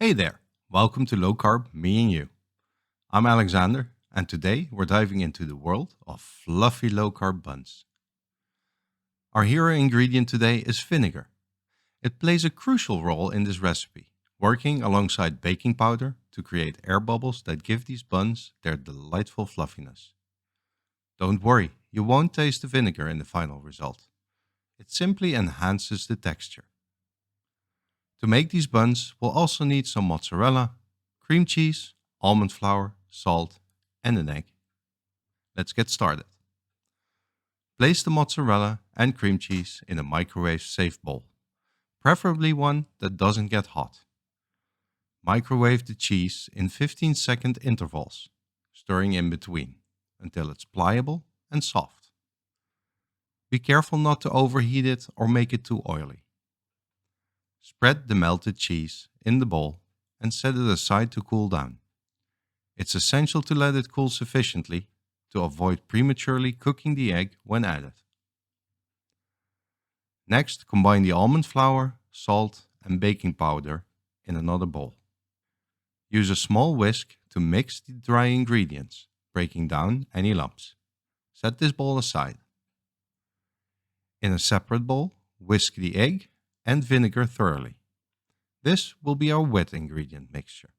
Hey there, welcome to Low-Carb Me'n'u. I'm Alexander, and today we're diving into the world of fluffy low-carb buns. Our hero ingredient today is vinegar. It plays a crucial role in this recipe, working alongside baking powder to create air bubbles that give these buns their delightful fluffiness. Don't worry, you won't taste the vinegar in the final result. It simply enhances the texture. To make these buns, we'll also need some mozzarella, cream cheese, almond flour, salt, and an egg. Let's get started. Place the mozzarella and cream cheese in a microwave-safe bowl, preferably one that doesn't get hot. Microwave the cheese in 15-second intervals, stirring in between until it's pliable and soft. Be careful not to overheat it or make it too oily. Spread the melted cheese in the bowl and set it aside to cool down. It's essential to let it cool sufficiently to avoid prematurely cooking the egg when added. Next, combine the almond flour, salt, and baking powder in another bowl. Use a small whisk to mix the dry ingredients, breaking down any lumps. Set this bowl aside. In a separate bowl, whisk the egg and vinegar thoroughly. This will be our wet ingredient mixture.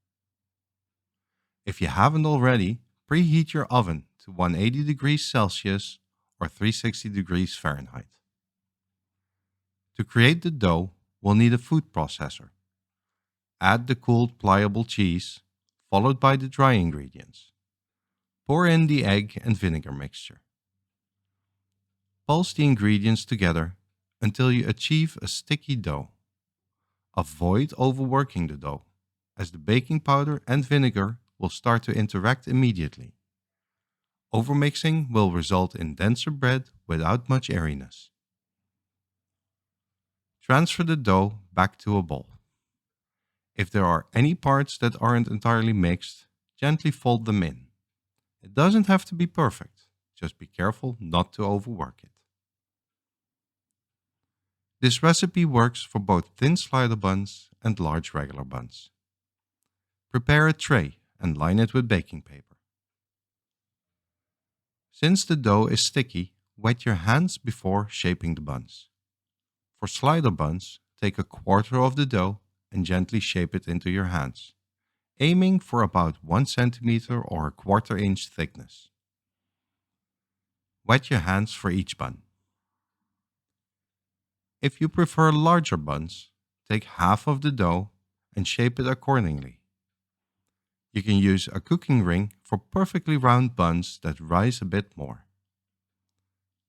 If you haven't already, preheat your oven to 180 degrees Celsius or 360 degrees Fahrenheit. To create the dough, we'll need a food processor. Add the cooled pliable cheese, followed by the dry ingredients. Pour in the egg and vinegar mixture. Pulse the ingredients together until you achieve a sticky dough. Avoid overworking the dough, as the baking powder and vinegar will start to interact immediately. Overmixing will result in denser bread without much airiness. Transfer the dough back to a bowl. If there are any parts that aren't entirely mixed, gently fold them in. It doesn't have to be perfect, just be careful not to overwork it. This recipe works for both thin slider buns and large regular buns. Prepare a tray and line it with baking paper. Since the dough is sticky, wet your hands before shaping the buns. For slider buns, take a quarter of the dough and gently shape it into your hands, aiming for about 1 centimeter or a quarter-inch thickness. Wet your hands for each bun. If you prefer larger buns, take half of the dough and shape it accordingly. You can use a cooking ring for perfectly round buns that rise a bit more.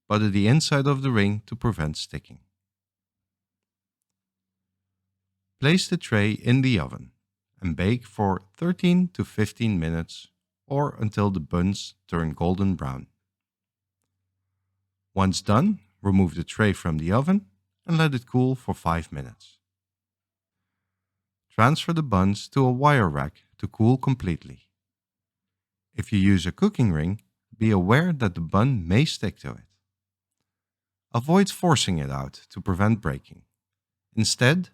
Butter the inside of the ring to prevent sticking. Place the tray in the oven and bake for 13 to 15 minutes or until the buns turn golden brown. Once done, remove the tray from the oven and let it cool for 5 minutes. Transfer the buns to a wire rack to cool completely. If you use a cooking ring, be aware that the bun may stick to it. Avoid forcing it out to prevent breaking. Instead,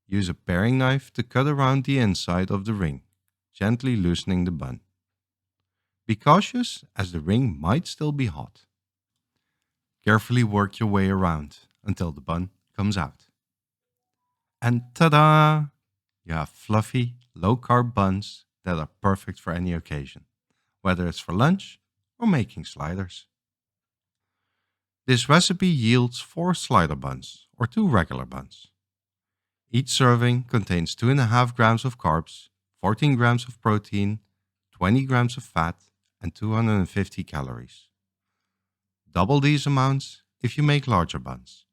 use a paring knife to cut around the inside of the ring, gently loosening the bun. Be cautious as the ring might still be hot. Carefully work your way around until the bun comes out. And ta-da! You have fluffy, low-carb buns that are perfect for any occasion, whether it's for lunch or making sliders. This recipe yields 4 slider buns or 2 regular buns. Each serving contains 2.5 grams of carbs, 14 grams of protein, 20 grams of fat, and 250 calories. Double these amounts if you make larger buns.